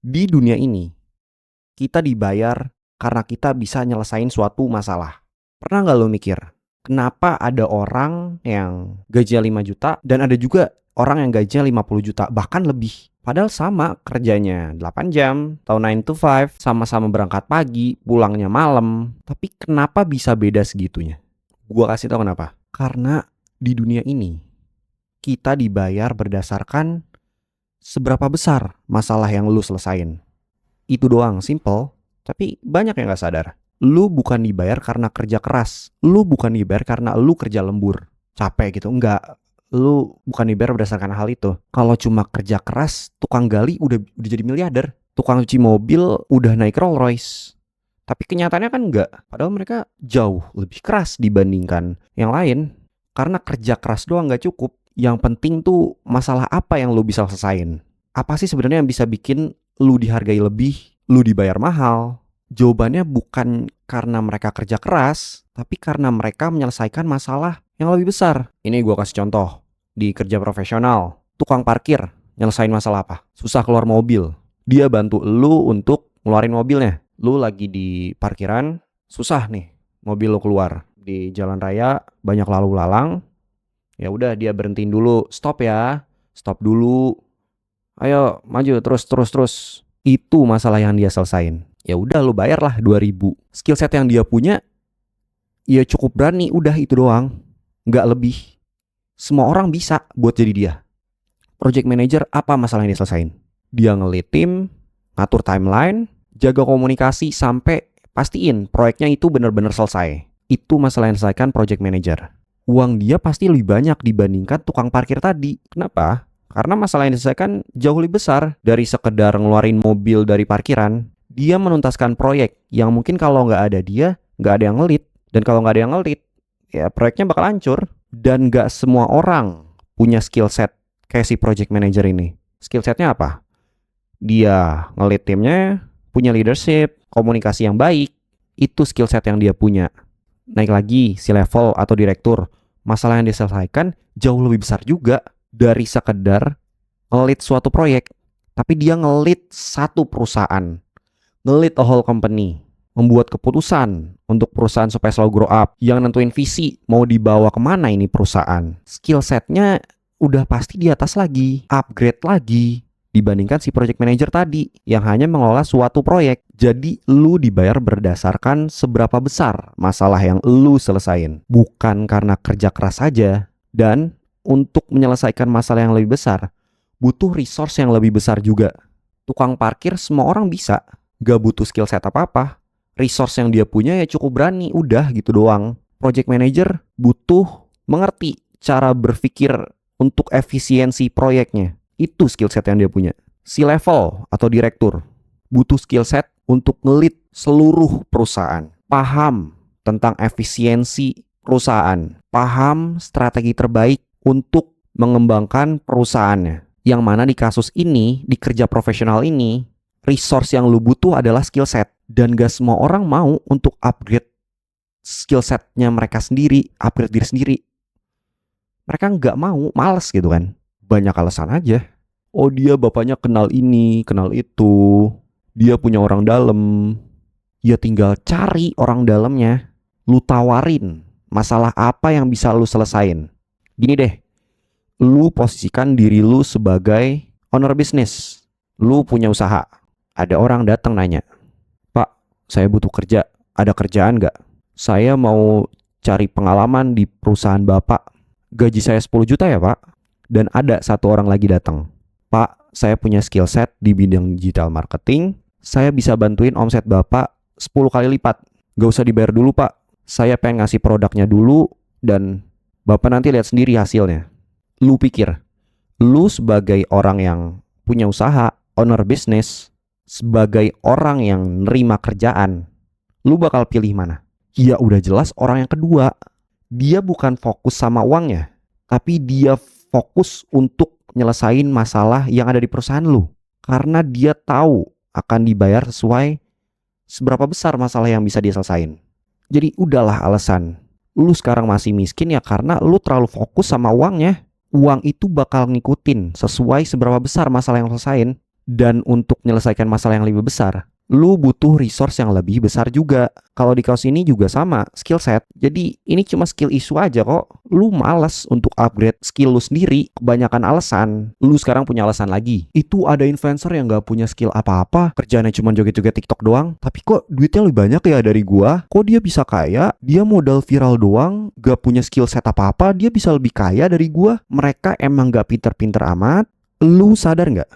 Di dunia ini, kita dibayar karena kita bisa nyelesain suatu masalah. Pernah nggak lo mikir, kenapa ada orang yang gajinya 5 juta dan ada juga orang yang gajinya 50 juta, bahkan lebih. Padahal sama kerjanya 8 jam, atau 9 to 5, sama-sama berangkat pagi, pulangnya malam. Tapi kenapa bisa beda segitunya? Gua kasih tau kenapa. Karena di dunia ini, kita dibayar berdasarkan seberapa besar masalah yang lu selesain. Itu doang, simple. Tapi banyak yang gak sadar. Lu bukan dibayar karena kerja keras. Lu bukan dibayar karena lu kerja lembur, capek gitu. Enggak. Lu bukan dibayar berdasarkan hal itu. Kalau cuma kerja keras, tukang gali udah jadi miliarder. Tukang cuci mobil udah naik Rolls Royce. Tapi kenyataannya kan enggak. Padahal mereka jauh lebih keras dibandingkan yang lain. Karena kerja keras doang gak cukup. Yang penting tuh masalah apa yang lu bisa selesain. Apa sih sebenarnya yang bisa bikin lu dihargai lebih, lu dibayar mahal? Jawabannya bukan karena mereka kerja keras, tapi karena mereka menyelesaikan masalah yang lebih besar. Ini gue kasih contoh. Di kerja profesional, tukang parkir nyelesain masalah apa? Susah keluar mobil. Dia bantu lu untuk ngeluarin mobilnya. Lu lagi di parkiran, susah nih mobil lu keluar. Di jalan raya banyak lalu lalang. Ya udah, dia berhentiin dulu. Stop ya. Stop dulu. Ayo maju terus. Itu masalah yang dia selesain. Ya udah, lu bayarlah 2.000. Skill set yang dia punya ya cukup berani, udah itu doang. Nggak lebih. Semua orang bisa buat jadi dia. Project manager, apa masalah yang dia selesain? Dia nge-lead tim, ngatur timeline, jaga komunikasi sampai pastiin proyeknya itu benar-benar selesai. Itu masalah yang diselesaikan project manager. Uang dia pasti lebih banyak dibandingkan tukang parkir tadi. Kenapa? Karena masalah yang diselesaikan jauh lebih besar dari sekedar ngeluarin mobil dari parkiran. Dia menuntaskan proyek yang mungkin kalau nggak ada dia, nggak ada yang ngelit. Dan kalau nggak ada yang ngelit, ya proyeknya bakal hancur. Dan nggak semua orang punya skill set kayak si project manager ini. Skill setnya apa? Dia ngelit timnya, punya leadership, komunikasi yang baik. Itu skill set yang dia punya. Naik lagi si level atau direktur, masalah yang diselesaikan jauh lebih besar juga dari sekedar ngelit suatu proyek. Tapi dia ngelit satu perusahaan, ngelit a whole company, membuat keputusan untuk perusahaan supaya selalu grow up, yang nentuin visi mau dibawa kemana ini perusahaan. Skill setnya udah pasti di atas lagi, upgrade lagi dibandingkan si project manager tadi yang hanya mengelola suatu proyek. Jadi lu dibayar berdasarkan seberapa besar masalah yang lu selesain, bukan karena kerja keras saja. Dan untuk menyelesaikan masalah yang lebih besar, butuh resource yang lebih besar juga. Tukang parkir semua orang bisa, gak butuh skill set apa-apa. Resource yang dia punya ya cukup berani, udah gitu doang. Project manager butuh mengerti cara berpikir untuk efisiensi proyeknya. Itu skill set yang dia punya. Si level atau direktur butuh skill set untuk ngelit seluruh perusahaan. Paham tentang efisiensi perusahaan. Paham strategi terbaik untuk mengembangkan perusahaannya. Yang mana di kasus ini, di kerja profesional ini, resource yang lu butuh adalah skill set. Dan gak semua orang mau untuk upgrade skill setnya mereka sendiri, upgrade diri sendiri. Mereka gak mau, males gitu kan. Banyak alasan aja. Oh, dia bapaknya kenal ini, kenal itu. Dia punya orang dalam. Ya tinggal cari orang dalamnya. Lu tawarin masalah apa yang bisa lu selesain. Gini deh, lu posisikan diri lu sebagai owner bisnis. Lu punya usaha. Ada orang datang nanya, "Pak, saya butuh kerja. Ada kerjaan gak? Saya mau cari pengalaman di perusahaan Bapak. Gaji saya 10 juta ya, Pak." Dan ada satu orang lagi datang, "Pak, saya punya skill set di bidang digital marketing. Saya bisa bantuin omset Bapak 10 kali lipat. Gak usah dibayar dulu, Pak. Saya pengen ngasih produknya dulu dan Bapak nanti lihat sendiri hasilnya." Lu pikir, lu sebagai orang yang punya usaha, owner business, sebagai orang yang nerima kerjaan, lu bakal pilih mana? Ya udah jelas orang yang kedua. Dia bukan fokus sama uangnya, tapi dia fokus untuk nyelesain masalah yang ada di perusahaan lu. Karena dia tahu akan dibayar sesuai seberapa besar masalah yang bisa dia selesain. Jadi udahlah alasan lu sekarang masih miskin ya karena lu terlalu fokus sama uangnya. Uang itu bakal ngikutin sesuai seberapa besar masalah yang selesain. Dan untuk menyelesaikan masalah yang lebih besar, lu butuh resource yang lebih besar juga. Kalau di kaos ini juga sama, skill set. Jadi ini cuma skill issue aja kok. Lu malas untuk upgrade skill lu sendiri. Kebanyakan alasan. Lu sekarang punya alasan lagi. Itu ada influencer yang gak punya skill apa-apa. Kerjaannya cuma joget-joget TikTok doang. Tapi kok duitnya lebih banyak ya dari gua? Kok dia bisa kaya? Dia modal viral doang. Gak punya skill set apa-apa. Dia bisa lebih kaya dari gua. Mereka emang gak pinter-pinter amat. Lu sadar gak?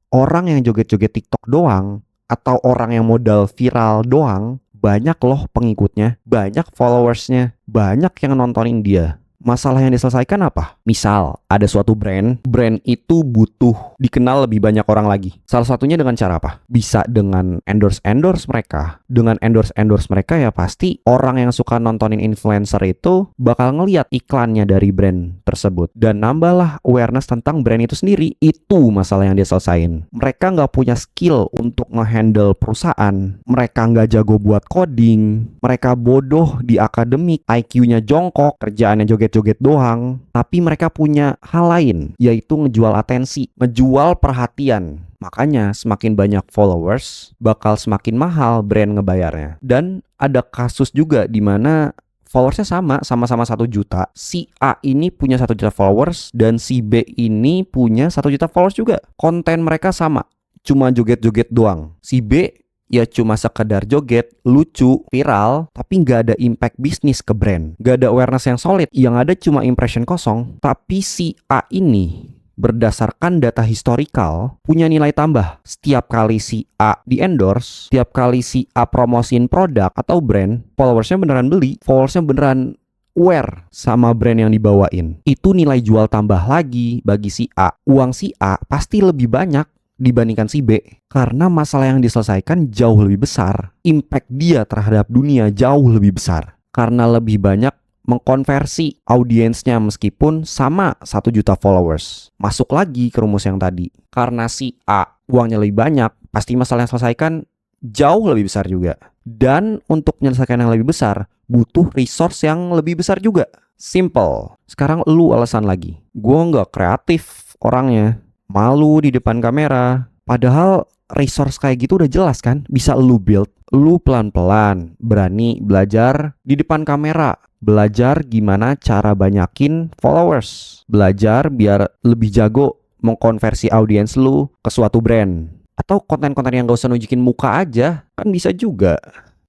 Orang yang joget-joget TikTok doang atau orang yang modal viral doang, banyak loh pengikutnya, banyak followersnya, banyak yang nontonin dia. Masalah yang diselesaikan apa? Misal, ada suatu brand itu butuh dikenal lebih banyak orang lagi. Salah satunya dengan cara apa? Bisa dengan endorse mereka. Dengan endorse mereka ya pasti orang yang suka nontonin influencer itu bakal ngeliat iklannya dari brand tersebut. Dan nambahlah awareness tentang brand itu sendiri. Itu masalah yang dia selesain. Mereka nggak punya skill untuk ngehandle perusahaan. Mereka nggak jago buat coding. Mereka bodoh di akademik. IQ-nya jongkok. Kerjaannya joget-joget doang. Tapi mereka punya hal lain, yaitu ngejual atensi, ngejual perhatian. Makanya semakin banyak followers, bakal semakin mahal brand ngebayarnya. Dan ada kasus juga di mana followersnya sama-sama 1 juta. Si A ini punya 1 juta followers dan si B ini punya 1 juta followers juga. Konten mereka sama, cuma joget-joget doang. Si B ya cuma sekedar joget, lucu, viral, tapi nggak ada impact bisnis ke brand. Nggak ada awareness yang solid, yang ada cuma impression kosong. Tapi si A ini berdasarkan data historical punya nilai tambah. Setiap kali si A di endorse, setiap kali si A promosiin produk atau brand, followersnya beneran beli, followersnya beneran aware sama brand yang dibawain. Itu nilai jual tambah lagi bagi si A. Uang si A pasti lebih banyak dibandingkan si B, karena masalah yang diselesaikan jauh lebih besar. Impact dia terhadap dunia jauh lebih besar, karena lebih banyak mengkonversi audiensnya meskipun sama 1 juta followers. Masuk lagi ke rumus yang tadi. Karena si A uangnya lebih banyak, pasti masalah yang diselesaikan jauh lebih besar juga. Dan untuk menyelesaikan yang lebih besar, butuh resource yang lebih besar juga. Simple. Sekarang lu alasan lagi. Gue nggak kreatif orangnya. Malu di depan kamera. Padahal resource kayak gitu udah jelas kan, bisa lu build. Lu pelan-pelan berani belajar di depan kamera. Belajar gimana cara banyakin followers. Belajar biar lebih jago mengkonversi audiens lu ke suatu brand. Atau konten-konten yang gak usah nunjukin muka aja, kan bisa juga.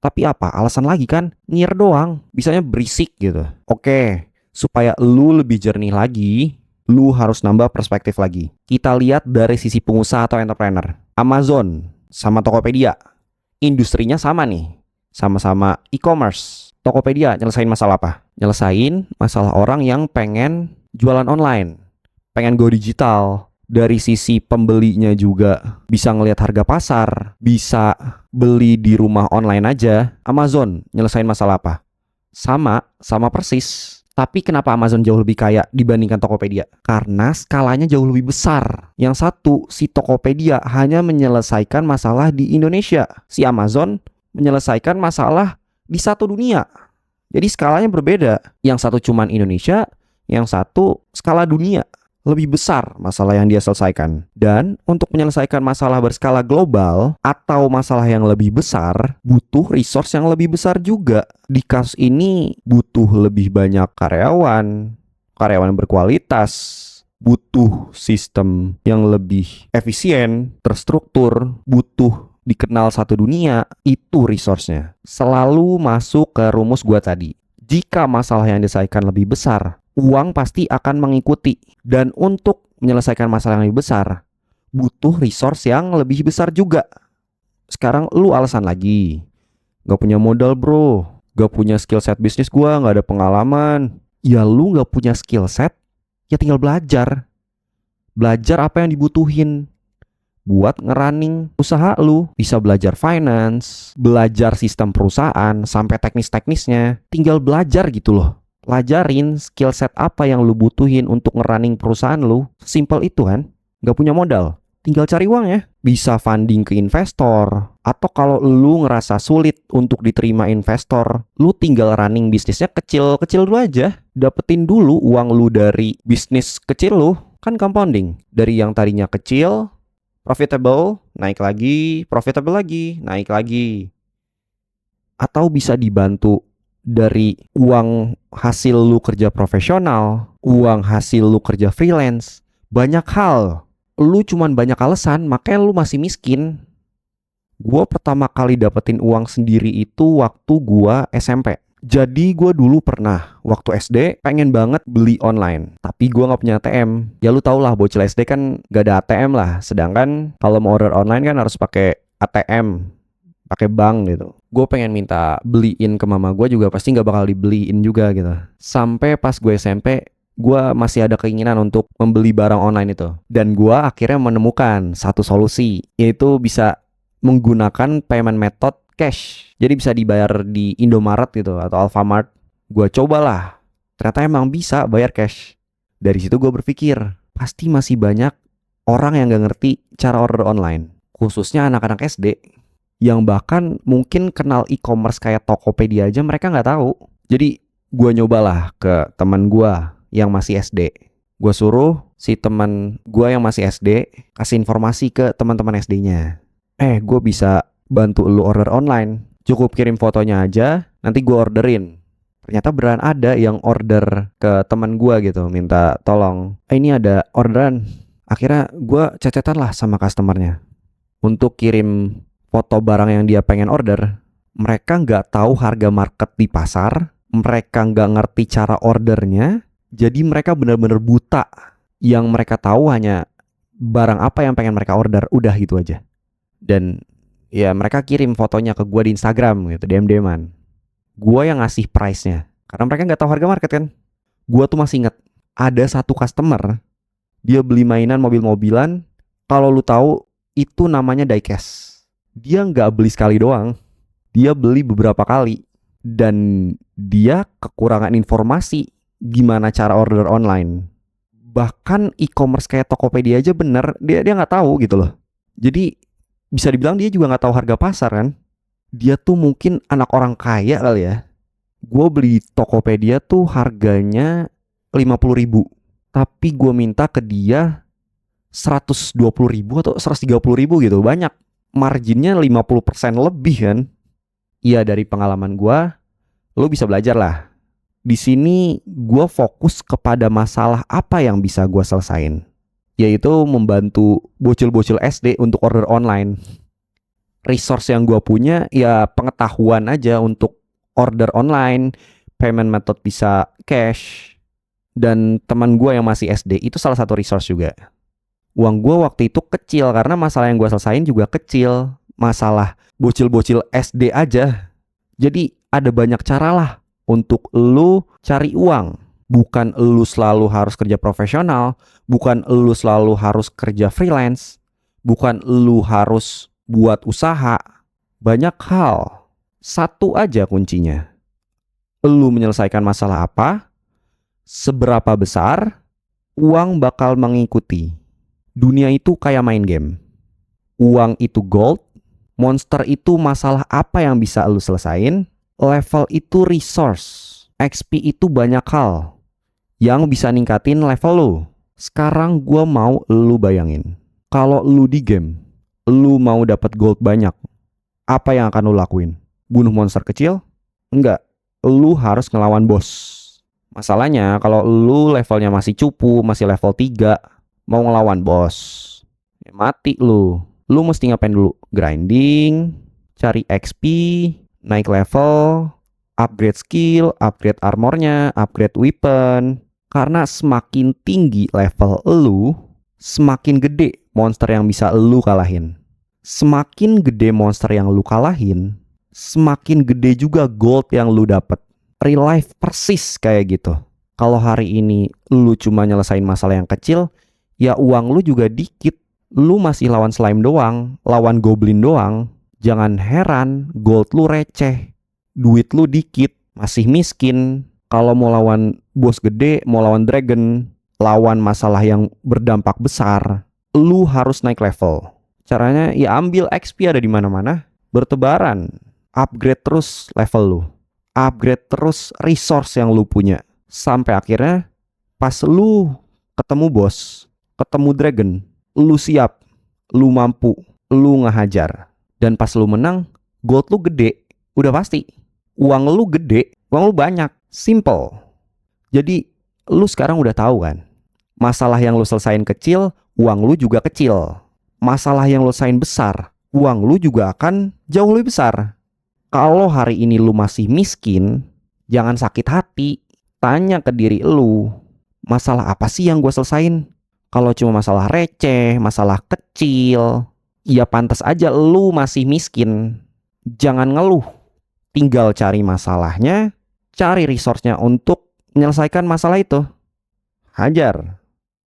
Tapi apa? Alasan lagi kan, nyiar doang. Bisanya berisik gitu. Oke, supaya lu lebih jernih lagi, lu harus nambah perspektif lagi. Kita lihat dari sisi pengusaha atau entrepreneur. Amazon sama Tokopedia, industrinya sama nih. Sama-sama e-commerce. Tokopedia nyelesain masalah apa? Nyelesain masalah orang yang pengen jualan online, pengen go digital. Dari sisi pembelinya juga bisa ngelihat harga pasar, bisa beli di rumah online aja. Amazon nyelesain masalah apa? Sama persis. Tapi kenapa Amazon jauh lebih kaya dibandingkan Tokopedia? Karena skalanya jauh lebih besar. Yang satu, si Tokopedia hanya menyelesaikan masalah di Indonesia. Si Amazon menyelesaikan masalah di satu dunia. Jadi skalanya berbeda. Yang satu cuman Indonesia, yang satu skala dunia. Lebih besar masalah yang dia selesaikan. Dan untuk menyelesaikan masalah berskala global atau masalah yang lebih besar, butuh resource yang lebih besar juga. Di kasus ini butuh lebih banyak karyawan yang berkualitas, butuh sistem yang lebih efisien, terstruktur, butuh dikenal satu dunia. Itu resource-nya. Selalu masuk ke rumus gua tadi. Jika masalah yang diselesaikan lebih besar, uang pasti akan mengikuti. Dan untuk menyelesaikan masalah yang lebih besar, butuh resource yang lebih besar juga. Sekarang lu alasan lagi. Gak punya modal bro, gak punya skill set bisnis gua, gak ada pengalaman. Ya lu gak punya skill set, ya tinggal belajar. Belajar apa yang dibutuhin buat ngerunning usaha lu. Bisa belajar finance, belajar sistem perusahaan, sampai teknis-teknisnya. Tinggal belajar gitu loh. Pelajarin skill set apa yang lu butuhin untuk ngerunning perusahaan lu. Simple itu kan. Gak punya modal, tinggal cari uang ya. Bisa funding ke investor. Atau kalau lu ngerasa sulit untuk diterima investor, lu tinggal running bisnisnya kecil-kecil dulu aja. Dapetin dulu uang lu dari bisnis kecil lu. Kan compounding. Dari yang tadinya kecil Profitable, naik lagi, profitable lagi, naik lagi. Atau bisa dibantu dari uang hasil lu kerja profesional, uang hasil lu kerja freelance. Banyak hal. Lu cuman banyak alasan, makanya lu masih miskin. Gua pertama kali dapetin uang sendiri itu waktu gua SMP. Jadi gue dulu pernah waktu SD pengen banget beli online, tapi gue nggak punya ATM. Ya lu tau lah, bocil SD kan gak ada ATM lah. Sedangkan kalau mau order online kan harus pakai ATM, pakai bank gitu. Gue pengen minta beliin ke mama gue juga pasti nggak bakal dibeliin juga gitu. Sampai pas gue SMP, gue masih ada keinginan untuk membeli barang online itu. Dan gue akhirnya menemukan satu solusi, yaitu bisa menggunakan payment method cash. Jadi bisa dibayar di Indomaret gitu atau Alfamart. Gue cobalah, ternyata emang bisa bayar cash. Dari situ gue berpikir, pasti masih banyak orang yang gak ngerti cara order online, khususnya anak-anak SD, yang bahkan mungkin kenal e-commerce kayak Tokopedia aja mereka gak tahu. Jadi gue nyobalah ke teman gue yang masih SD. Gue suruh si teman gue yang masih SD kasih informasi ke teman-teman SD-nya. Gue bisa bantu lu order online. Cukup kirim fotonya aja, nanti gue orderin. Ternyata beneran ada yang order ke teman gue gitu, minta tolong. Ini ada orderan. Akhirnya gue cecetan lah sama customernya untuk kirim foto barang yang dia pengen order. Mereka nggak tahu harga market di pasar, mereka nggak ngerti cara ordernya, jadi mereka benar-benar buta. Yang mereka tahu hanya barang apa yang pengen mereka order, udah gitu aja. Dan ya mereka kirim fotonya ke gue di Instagram gitu, DM-DMan. Gue yang ngasih price-nya, karena mereka nggak tahu harga market kan. Gue tuh masih inget, ada satu customer, dia beli mainan mobil-mobilan. Kalau lu tahu, itu namanya diecast. Dia nggak beli sekali doang, dia beli beberapa kali. Dan dia kekurangan informasi gimana cara order online. Bahkan e-commerce kayak Tokopedia aja bener, dia nggak tahu gitu loh. Jadi bisa dibilang dia juga gak tahu harga pasar kan. Dia tuh mungkin anak orang kaya kali ya. Gue beli Tokopedia tuh harganya 50.000, tapi gue minta ke dia 120.000 atau 130.000 gitu. Banyak, marginnya 50% lebih kan. Iya, dari pengalaman gue, lo bisa belajar lah. Di sini gue fokus kepada masalah apa yang bisa gue selesain, yaitu membantu bocil-bocil SD untuk order online. Resource yang gue punya ya pengetahuan aja untuk order online, payment method bisa cash. Dan teman gue yang masih SD itu salah satu resource juga. Uang gue waktu itu kecil karena masalah yang gue selesain juga kecil. Masalah bocil-bocil SD aja. Jadi ada banyak cara lah untuk lu cari uang. Bukan lu selalu harus kerja profesional, bukan lu selalu harus kerja freelance, bukan lu harus buat usaha. Banyak hal. Satu aja kuncinya. Lu menyelesaikan masalah apa, seberapa besar, uang bakal mengikuti. Dunia itu kayak main game. Uang itu gold, monster itu masalah apa yang bisa lu selesain, level itu resource, XP itu banyak hal yang bisa ningkatin level lu. Sekarang gue mau lu bayangin, kalau lu di game, lu mau dapat gold banyak, apa yang akan lu lakuin? Bunuh monster kecil? Enggak, lu harus ngelawan bos. Masalahnya kalau lu levelnya masih cupu, masih level 3, mau ngelawan bos, ya mati lu. Lu mesti ngapain dulu? Grinding, cari XP, naik level, upgrade skill, upgrade armornya, upgrade weapon. Karena semakin tinggi level lu, semakin gede monster yang bisa lu kalahin. Semakin gede monster yang lu kalahin, semakin gede juga gold yang lu dapet. Real life persis kayak gitu. Kalau hari ini lu cuma nyelesain masalah yang kecil, ya uang lu juga dikit. Lu masih lawan slime doang, lawan goblin doang. Jangan heran gold lu receh, duit lu dikit, masih miskin. Kalau mau lawan bos gede, mau lawan dragon, lawan masalah yang berdampak besar, lu harus naik level. Caranya ya ambil XP ada di mana-mana, bertebaran, upgrade terus level lu, upgrade terus resource yang lu punya, sampai akhirnya pas lu ketemu bos, ketemu dragon, lu siap, lu mampu, lu ngehajar. Dan pas lu menang, gold lu gede. Udah pasti. Uang lu gede, uang lu banyak. Simple. Jadi lu sekarang udah tahu kan, masalah yang lu selesain kecil, uang lu juga kecil. Masalah yang lu selesain besar, uang lu juga akan jauh lebih besar. Kalau hari ini lu masih miskin, jangan sakit hati. Tanya ke diri lu, masalah apa sih yang gue selesain? Kalau cuma masalah receh, masalah kecil, ya pantas aja lu masih miskin. Jangan ngeluh. Tinggal cari masalahnya, cari resource-nya untuk menyelesaikan masalah itu. Hajar.